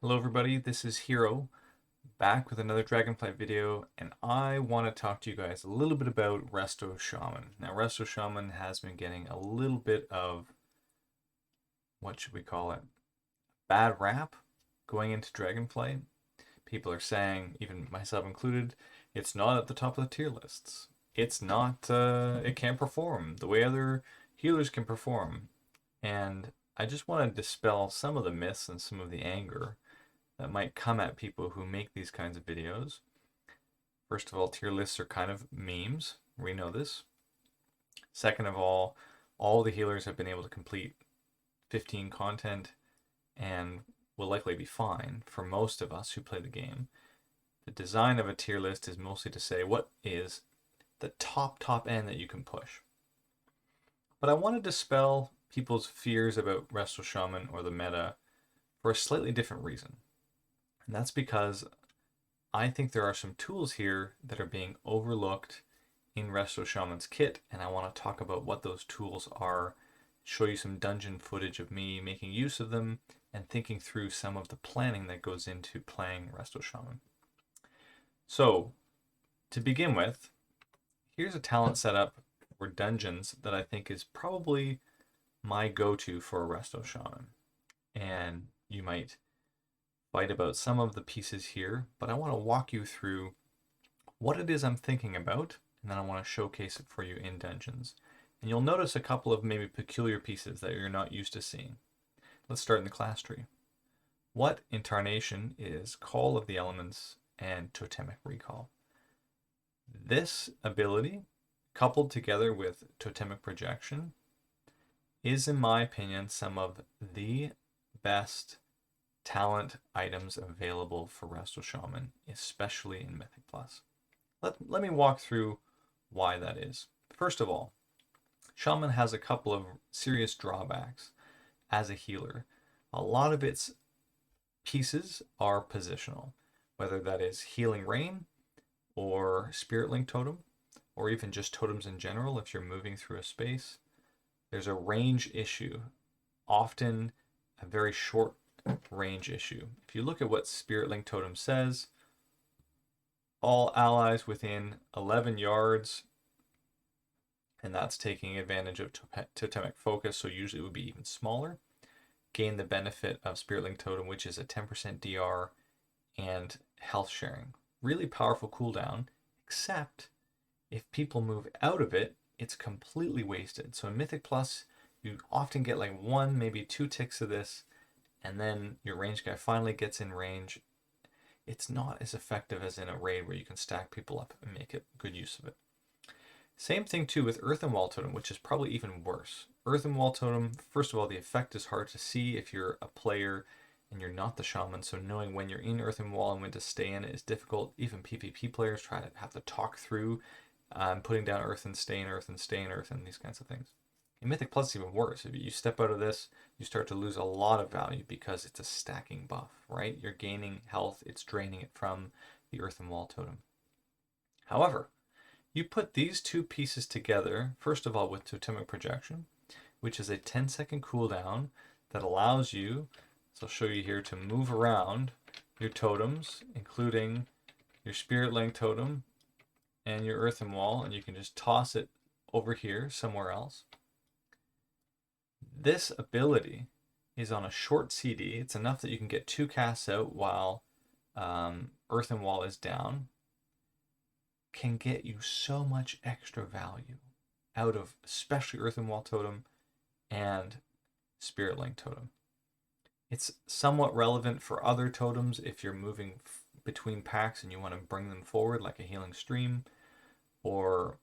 Hello everybody, this is Hero, back with another Dragonflight video, and I want to talk to you guys a little bit about Resto Shaman. Now, Resto Shaman has been getting a little bit of, what should we call it, bad rap going into Dragonflight. People are saying, even myself included, it's not at the top of the tier lists. It's not, it can't perform the way other healers can perform. And I just want to dispel some of the myths and some of the anger that might come at people who make these kinds of videos. First of all, tier lists are kind of memes. We know this. Second of all the healers have been able to complete 15 content and will likely be fine for most of us who play the game. The design of a tier list is mostly to say what is the top end that you can push. But I want to dispel people's fears about Resto Shaman or the meta for a slightly different reason. And that's because I think there are some tools here that are being overlooked in Resto Shaman's kit, and I want to talk about what those tools are, show you some dungeon footage of me making use of them, and thinking through some of the planning that goes into playing Resto Shaman. So, to begin with, here's a talent setup for dungeons that I think is probably my go-to for a Resto Shaman. And you might fight about some of the pieces here, but I want to walk you through what it is I'm thinking about, and then I want to showcase it for you in dungeons. And you'll notice a couple of maybe peculiar pieces that you're not used to seeing. Let's start in the class tree. What in Tarnation is Call of the Elements and Totemic Recall? This ability, coupled together with Totemic Projection, is in my opinion some of the best talent items available for Resto Shaman, especially in Mythic Plus. Let me walk through why that is. First of all, Shaman has a couple of serious drawbacks as a healer. A lot of its pieces are positional, whether that is Healing Rain or Spirit Link Totem, or even just totems in general if you're moving through a space. There's a range issue, often a very short range issue. If you look at what Spirit Link Totem says, all allies within 11 yards, and that's taking advantage of Totemic Focus, so usually it would be even smaller, gain the benefit of Spirit Link Totem, which is a 10% DR and health sharing. Really powerful cooldown, except if people move out of it, it's completely wasted. So in Mythic Plus, you often get like one, maybe two ticks of this, and then your range guy finally gets in range. It's not as effective as in a raid where you can stack people up and make good use of it. Same thing too with Earthen Wall Totem, which is probably even worse. Earthen Wall Totem, first of all, the effect is hard to see if you're a player and you're not the shaman, so knowing when you're in Earthen Wall and when to stay in it is difficult. Even PvP players try to have to talk through putting down Earthen, stay in Earthen, stay in Earthen, these kinds of things. In Mythic Plus, it's even worse. If you step out of this, you start to lose a lot of value because it's a stacking buff, right? You're gaining health, it's draining it from the Earthen Wall Totem. However, you put these two pieces together, first of all with Totemic Projection, which is a 10-second cooldown that allows you, so I'll show you here, to move around your totems, including your Spirit Link Totem and your Earthen Wall, and you can just toss it over here somewhere else. This ability is on a short CD. It's enough that you can get two casts out while Earthen Wall is down. Can get you so much extra value out of especially Earthen Wall Totem and Spirit Link Totem. It's somewhat relevant for other totems if you're moving between packs and you want to bring them forward, like a Healing Stream, or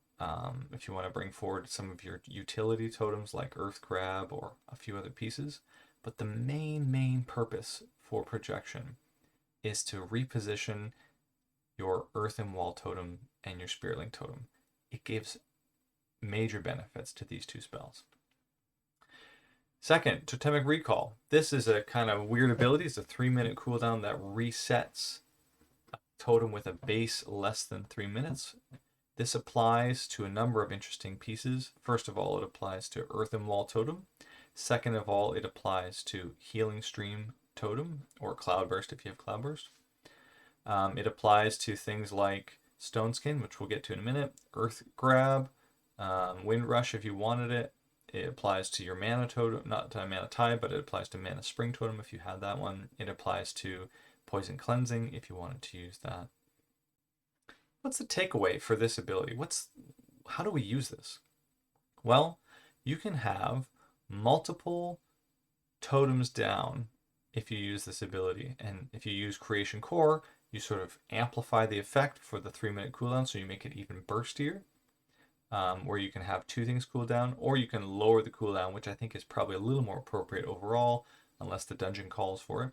if you want to bring forward some of your utility totems like Earth Grab or a few other pieces. But the main purpose for projection is to reposition your Earthen Wall Totem and your Spirit Link Totem. It gives major benefits to these two spells. Second, Totemic Recall. This is a kind of weird ability. It's a 3-minute cooldown that resets a totem with a base less than 3 minutes. This applies to a number of interesting pieces. First of all, it applies to Earthen Wall Totem. Second of all, it applies to Healing Stream Totem, or Cloudburst if you have Cloudburst. It applies to things like Stone Skin, which we'll get to in a minute, Earth Grab, Wind Rush if you wanted it. It applies to your Mana Totem, not to Mana Tide, but it applies to Mana Spring Totem if you had that one. It applies to Poison Cleansing if you wanted to use that. What's the takeaway for this ability? How do we use this? Well, you can have multiple totems down if you use this ability. And if you use Creation Core, you sort of amplify the effect for the 3-minute cooldown, so you make it even burstier, where you can have 2 things cool down, or you can lower the cooldown, which I think is probably a little more appropriate overall, unless the dungeon calls for it,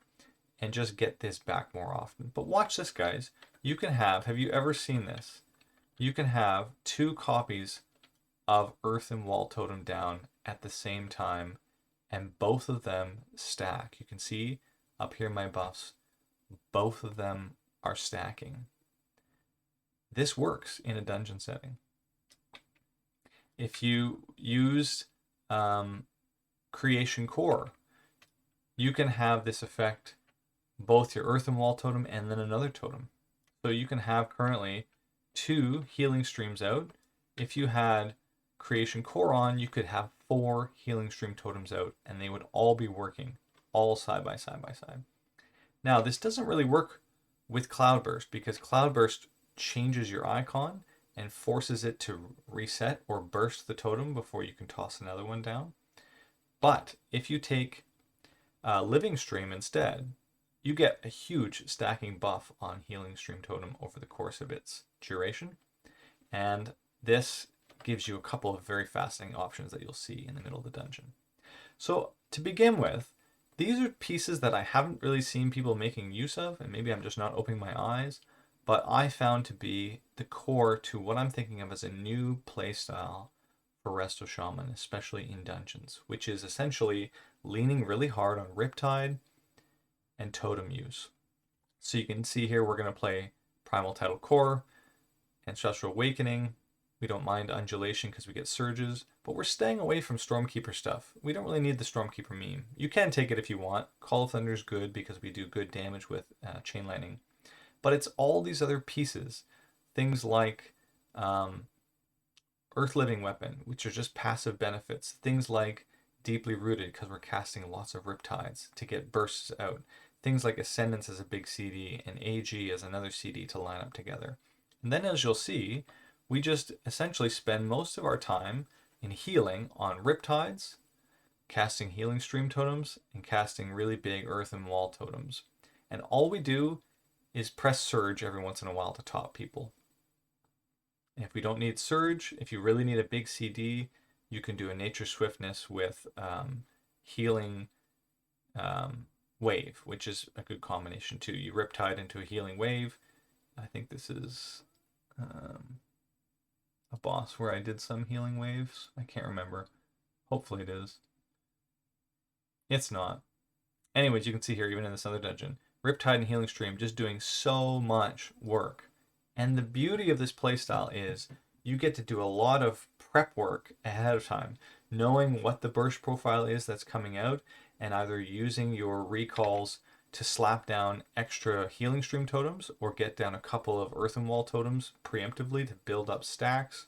and just get this back more often. But watch this, guys. You can have you ever seen this? You can have 2 copies of Earth and Wall Totem down at the same time, and both of them stack. You can see up here in my buffs, both of them are stacking. This works in a dungeon setting. If you use Creation Core, you can have this effect both your Earth and Wall Totem and then another totem. So you can have currently 2 healing streams out. If you had Creation Core on, you could have 4 healing stream totems out, and they would all be working, all side by side by side. Now, this doesn't really work with Cloudburst, because Cloudburst changes your icon and forces it to reset or burst the totem before you can toss another one down. But if you take Living Stream instead, you get a huge stacking buff on Healing Stream Totem over the course of its duration. And this gives you a couple of very fascinating options that you'll see in the middle of the dungeon. So to begin with, these are pieces that I haven't really seen people making use of, and maybe I'm just not opening my eyes, but I found to be the core to what I'm thinking of as a new playstyle for Resto Shaman, especially in dungeons, which is essentially leaning really hard on Riptide and Totem use. So you can see here we're going to play Primal Tidal Core, Ancestral Awakening. We don't mind Undulation because we get surges, but we're staying away from Stormkeeper stuff. We don't really need the Stormkeeper meme. You can take it if you want. Call of Thunder is good because we do good damage with Chain Lightning. But it's all these other pieces, things like Earth Living Weapon, which are just passive benefits. Things like Deeply Rooted, because we're casting lots of Riptides to get bursts out. Things like Ascendance as a big CD and AG as another CD to line up together. And then, as you'll see, we just essentially spend most of our time in healing on Riptides, casting Healing Stream Totems, and casting really big Earth and Wall Totems. And all we do is press Surge every once in a while to top people. And if we don't need Surge, if you really need a big CD, you can do a Nature Swiftness with Healing Wave, which is a good combination too. You Riptide into a Healing Wave. I think this is a boss where I did some Healing Waves. I can't remember. Hopefully it is. It's not. Anyways, you can see here, even in this other dungeon, Riptide and Healing Stream just doing so much work. And the beauty of this playstyle is you get to do a lot of prep work ahead of time, knowing what the burst profile is that's coming out, and either using your recalls to slap down extra Healing Stream totems or get down a couple of Earth and Wall totems preemptively to build up stacks.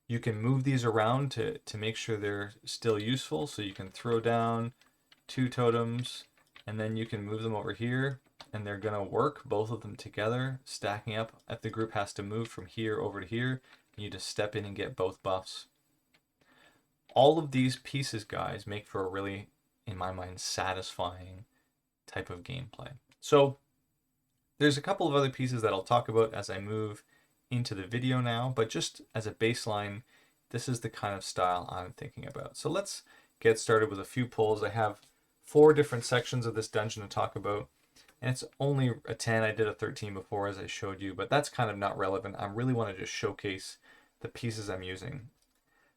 You can move these around to make sure they're still useful, so you can throw down 2 totems and then you can move them over here and they're going to work, both of them together, stacking up. If the group has to move from here over to here, you just step in and get both buffs. All of these pieces, guys, make for a really, in my mind, satisfying type of gameplay. So there's a couple of other pieces that I'll talk about as I move into the video now, but just as a baseline, this is the kind of style I'm thinking about. So let's get started with a few pulls. I have 4 different sections of this dungeon to talk about, and it's only a 10. I did a 13 before, as I showed you, but that's kind of not relevant. I really want to just showcase the pieces I'm using.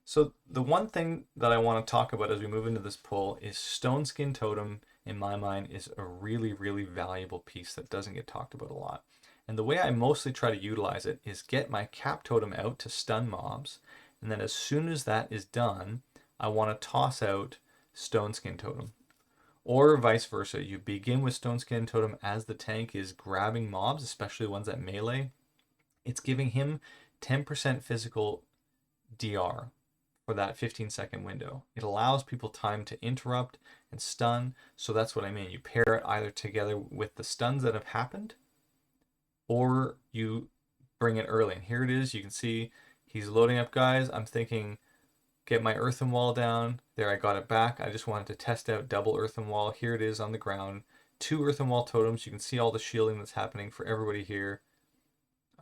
So the one thing that I want to talk about as we move into this pull is Stone Skin Totem, in my mind, is a really, really valuable piece that doesn't get talked about a lot. And the way I mostly try to utilize it is get my Cap Totem out to stun mobs, and then as soon as that is done, I want to toss out Stone Skin Totem. Or vice versa. You begin with Stone Skin Totem as the tank is grabbing mobs, especially ones at melee. It's giving him 10% physical DR for that 15-second window. It allows people time to interrupt and stun. So that's what I mean. You pair it either together with the stuns that have happened, or you bring it early. And here it is. You can see he's loading up guys. I'm thinking, get my earthen wall down. There, I got it back. I just wanted to test out double earthen wall. Here it is on the ground. 2 earthen wall totems. You can see all the shielding that's happening for everybody here.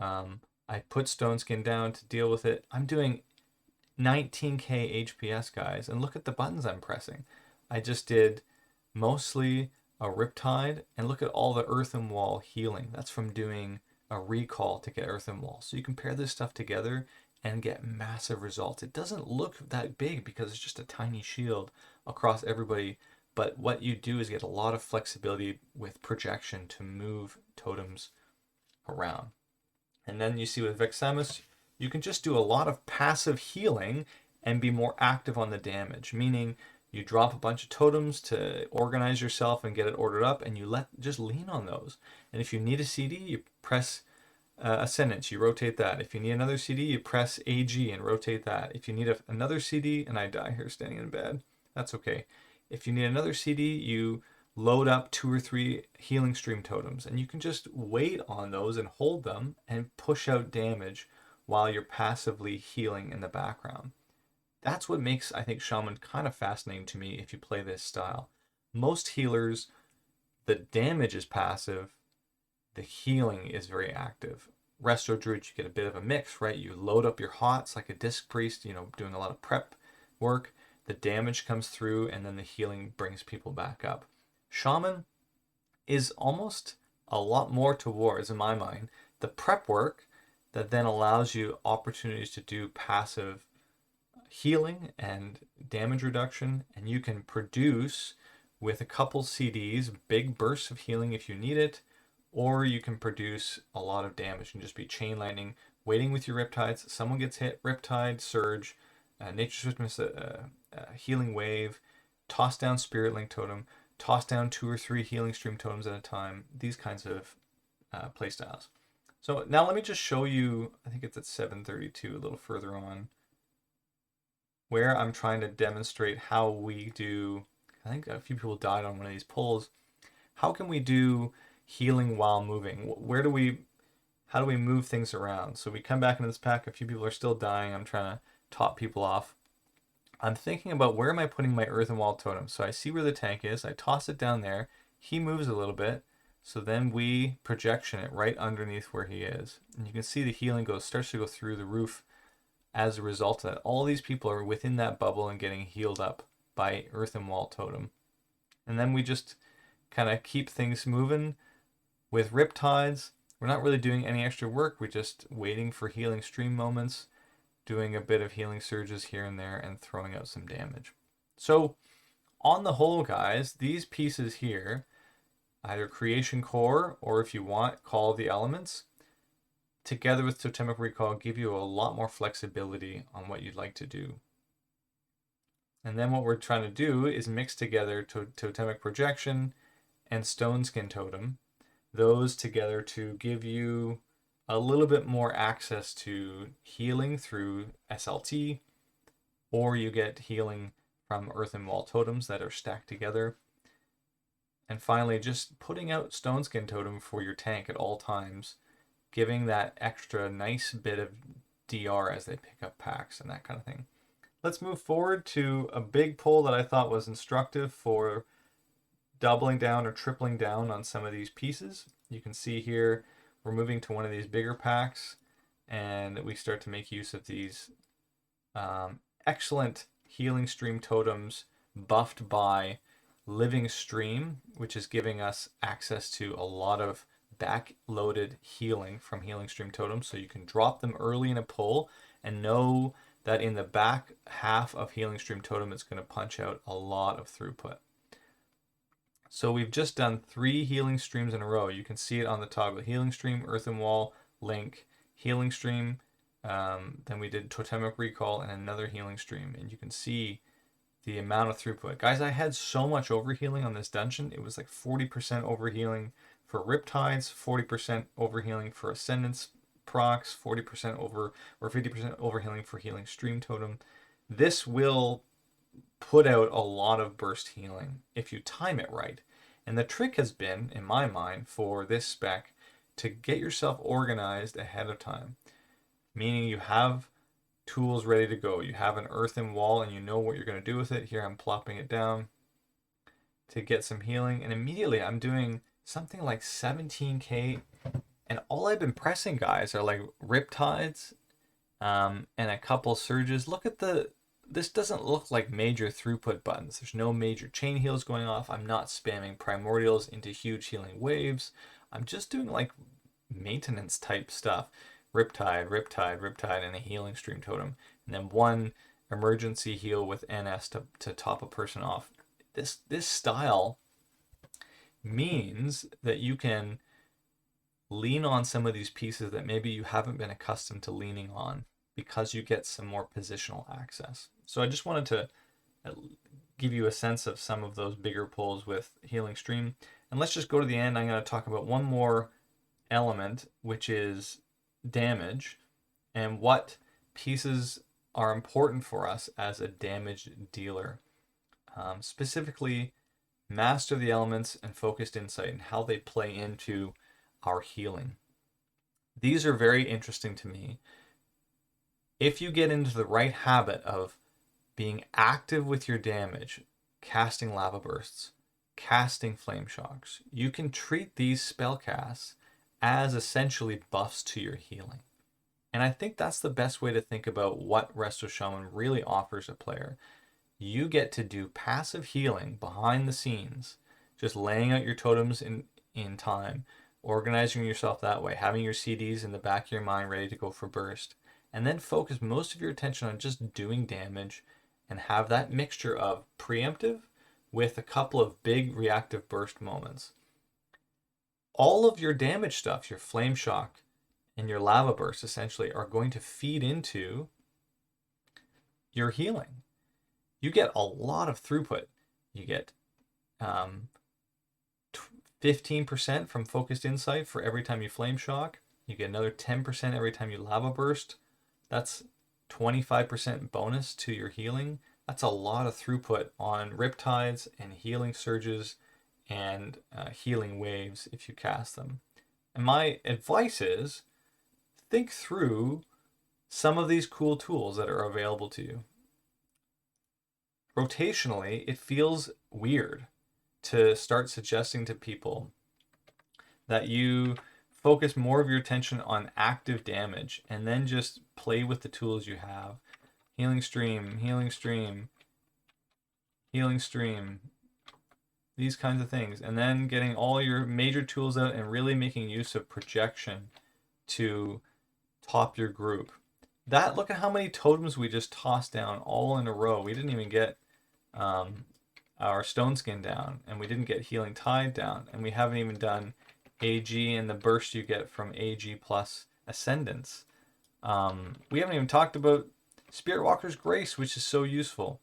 I put Stone Skin down to deal with it. I'm doing 19k HPS, guys, and look at the buttons I'm pressing. I just did mostly a Riptide, and look at all the earthen wall healing. That's from doing a recall to get earthen wall. So you can pair this stuff together and get massive results. It doesn't look that big because it's just a tiny shield across everybody, but what you do is get a lot of flexibility with projection to move totems around. And then you see with Vexamus, you can just do a lot of passive healing and be more active on the damage, meaning you drop a bunch of totems to organize yourself and get it ordered up, and you just lean on those. And if you need a CD, you press Ascendance, you rotate that. If you need another CD, you press AG and rotate that. If you need another CD, and I die here standing in bed, that's okay. If you need another CD, you load up 2 or 3 healing stream totems, and you can just wait on those and hold them and push out damage while you're passively healing in the background. That's what makes, I think, Shaman kind of fascinating to me if you play this style. Most healers, the damage is passive, the healing is very active. Resto Druid, you get a bit of a mix, right? You load up your hots like a Disc Priest, doing a lot of prep work. The damage comes through, and then the healing brings people back up. Shaman is almost a lot more towards, in my mind, the prep work that then allows you opportunities to do passive healing and damage reduction, and you can produce with a couple CDs big bursts of healing if you need it, or you can produce a lot of damage and just be chain lightning, waiting with your Riptides. Someone gets hit, Riptide, Surge, Nature Swiftness, Healing Wave, toss down Spirit Link Totem, toss down 2 or 3 Healing Stream Totems at a time, these kinds of playstyles. So now let me just show you, I think it's at 732, a little further on, where I'm trying to demonstrate how we do, I think a few people died on one of these polls, how can we do healing while moving? How do we move things around? So we come back into this pack, a few people are still dying, I'm trying to top people off. I'm thinking about where am I putting my earthen wall totem? So I see where the tank is, I toss it down there, he moves a little bit, so then we projection it right underneath where he is. And you can see the healing starts to go through the roof as a result of that. All these people are within that bubble and getting healed up by earthen wall totem. And then we just kind of keep things moving with Riptides. We're not really doing any extra work. We're just waiting for healing stream moments, doing a bit of healing surges here and there, and throwing out some damage. So on the whole, guys, these pieces here, either Creation Core, or if you want, Call of the Elements, together with Totemic Recall, give you a lot more flexibility on what you'd like to do. And then what we're trying to do is mix together Totemic Projection and Stone Skin Totem, those together to give you a little bit more access to healing through SLT, or you get healing from Earthen Wall Totems that are stacked together. And finally, just putting out Stone Skin Totem for your tank at all times, giving that extra nice bit of DR as they pick up packs and that kind of thing. Let's move forward to a big poll that I thought was instructive for doubling down or tripling down on some of these pieces. You can see here we're moving to one of these bigger packs, and we start to make use of these excellent healing stream totems buffed by Living Stream, which is giving us access to a lot of back-loaded healing from healing stream totems. So you can drop them early in a pull and know that in the back half of healing stream totem it's going to punch out a lot of throughput. So we've just done 3 healing streams in a row. You can see it on the toggle. Healing stream, earthen wall, link, healing stream. Then we did totemic recall and another healing stream. And you can see the amount of throughput. Guys, I had so much overhealing on this dungeon. It was like 40% overhealing for Riptides, 40% overhealing for Ascendance procs, 40% over or 50% overhealing for healing Stream Totem. This will put out a lot of burst healing if you time it right. And the trick has been, in my mind, for this spec to get yourself organized ahead of time. Meaning you have tools ready to go. You have an earthen wall and you know what you're going to do with it. Here I'm plopping it down to get some healing. And immediately I'm doing something like 17k. And all I've been pressing, guys, are like Riptides and a couple surges. Look at this doesn't look like major throughput buttons. There's no major chain heals going off. I'm not spamming primordials into huge healing waves. I'm just doing like maintenance type stuff. Riptide, Riptide, Riptide, and a healing stream totem. And then one emergency heal with NS to top a person off. This style means that you can lean on some of these pieces that maybe you haven't been accustomed to leaning on because you get some more positional access. So I just wanted to give you a sense of some of those bigger pulls with Healing Stream. And let's just go to the end. I'm going to talk about one more element, which is damage and what pieces are important for us as a damage dealer. Specifically, Master the Elements and Focused Insight and how they play into our healing. These are very interesting to me. If you get into the right habit of being active with your damage, casting lava bursts, casting flame shocks, you can treat these spell casts as essentially buffs to your healing. And I think that's the best way to think about what Resto Shaman really offers a player. You get to do passive healing behind the scenes, just laying out your totems in time, organizing yourself that way, having your CDs in the back of your mind ready to go for burst, and then focus most of your attention on just doing damage and have that mixture of preemptive with a couple of big reactive burst moments. All of your damage stuff, your flame shock and your lava burst essentially are going to feed into your healing. You get a lot of throughput. You get 15% from Focused Insight for every time you flame shock. You get another 10% every time you lava burst. That's 25% bonus to your healing. That's a lot of throughput on Riptides and healing surges and healing waves if you cast them. And my advice is think through some of these cool tools that are available to you. Rotationally, it feels weird to start suggesting to people that you focus more of your attention on active damage and then just play with the tools you have. Healing Stream, Healing Stream, Healing Stream, these kinds of things. And then getting all your major tools out and really making use of projection to top your group. Look at how many totems we just tossed down all in a row. We didn't even get our Stone Skin down, and we didn't get Healing Tide down, and we haven't even done AG and the burst you get from AG plus Ascendance. We haven't even talked about Spirit Walker's Grace, which is so useful.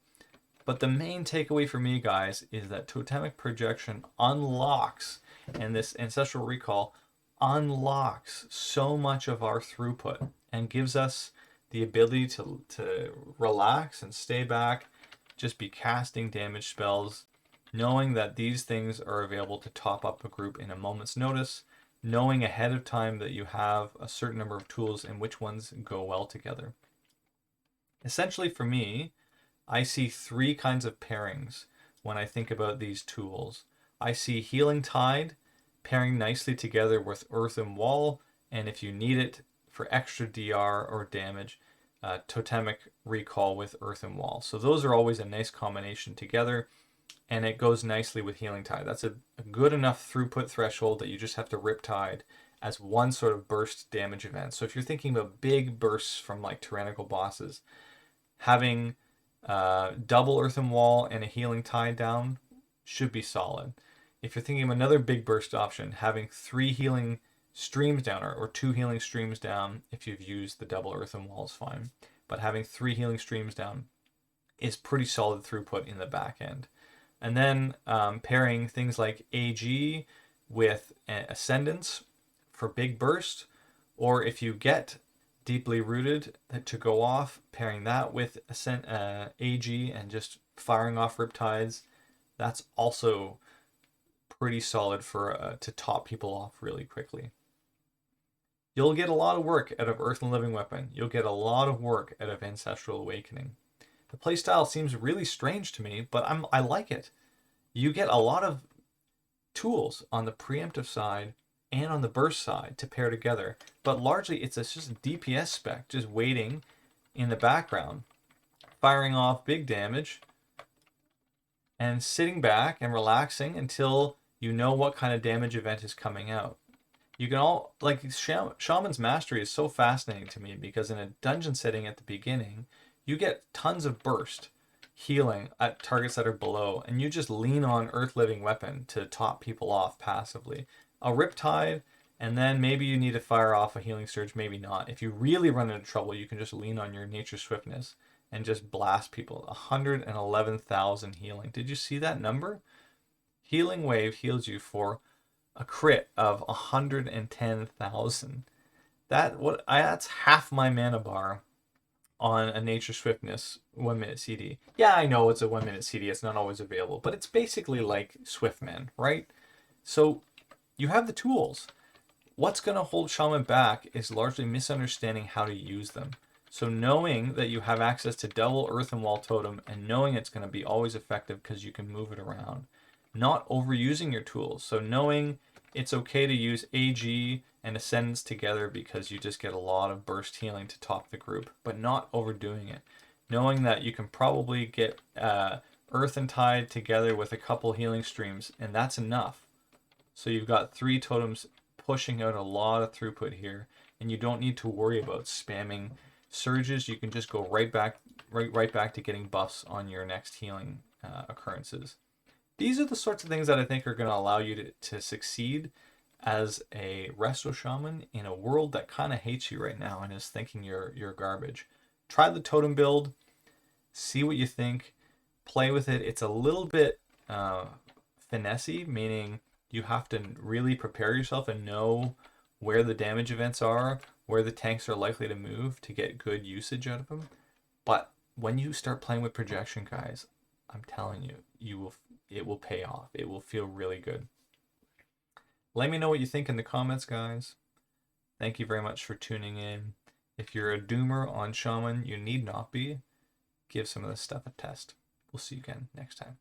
But the main takeaway for me, guys, is that Totemic Projection unlocks, and this Ancestral Recall unlocks so much of our throughput and gives us the ability to relax and stay back, just be casting damage spells, knowing that these things are available to top up a group in a moment's notice, knowing ahead of time that you have a certain number of tools and which ones go well together. Essentially for me, I see three kinds of pairings when I think about these tools. I see Healing Tide pairing nicely together with Earthen Wall, and if you need it for extra DR or damage, Totemic Recall with Earthen Wall. So those are always a nice combination together, and it goes nicely with Healing Tide. That's a good enough throughput threshold that you just have to Riptide as one sort of burst damage event. So if you're thinking about big bursts from like tyrannical bosses, having double Earthen Wall and a Healing Tide down should be solid. If you're thinking of another big burst option, having 3 healing streams down or 2 healing streams down, if you've used the double Earthen Wall is fine. But having 3 healing streams down is pretty solid throughput in the back end. And then pairing things like AG with Ascendance for big burst, or if you get Deeply Rooted to go off, pairing that with AG and just firing off Riptides, that's also pretty solid for to top people off really quickly. You'll get a lot of work out of Earth and Living Weapon. You'll get a lot of work out of Ancestral Awakening. The playstyle seems really strange to me, but I like it. You get a lot of tools on the preemptive side and on the burst side to pair together, but largely it's just a DPS spec, just waiting in the background, firing off big damage, and sitting back and relaxing until you know what kind of damage event is coming out. You can all, like, Shaman's Mastery is so fascinating to me because in a dungeon setting at the beginning, you get tons of burst healing at targets that are below, and you just lean on Earth Living Weapon to top people off passively. A Riptide, and then maybe you need to fire off a Healing Surge, maybe not. If you really run into trouble, you can just lean on your Nature Swiftness and just blast people. 111,000 healing. Did you see that number? Healing Wave heals you for a crit of 110,000. That's half my mana bar on a Nature Swiftness 1 minute CD. Yeah, I know it's a 1 minute CD, it's not always available, but it's basically like Swiftman, right? So you have the tools. What's going to hold Shaman back is largely misunderstanding how to use them. So knowing that you have access to double Earth and Wall Totem and knowing it's going to be always effective because you can move it around. Not overusing your tools. So knowing it's okay to use AG and Ascendance together because you just get a lot of burst healing to top the group, but not overdoing it. Knowing that you can probably get Earth and Tide together with a couple healing streams, and that's enough. So you've got 3 totems pushing out a lot of throughput here, and you don't need to worry about spamming surges. You can just go right back to getting buffs on your next healing occurrences. These are the sorts of things that I think are going to allow you to succeed as a Resto Shaman in a world that kind of hates you right now and is thinking you're garbage. Try the totem build, see what you think, play with it. It's a little bit finessey, meaning you have to really prepare yourself and know where the damage events are, where the tanks are likely to move to get good usage out of them. But when you start playing with projection, guys, I'm telling you, it will pay off. It will feel really good. Let me know what you think in the comments, guys. Thank you very much for tuning in. If you're a doomer on Shaman, you need not be. Give some of this stuff a test. We'll see you again next time.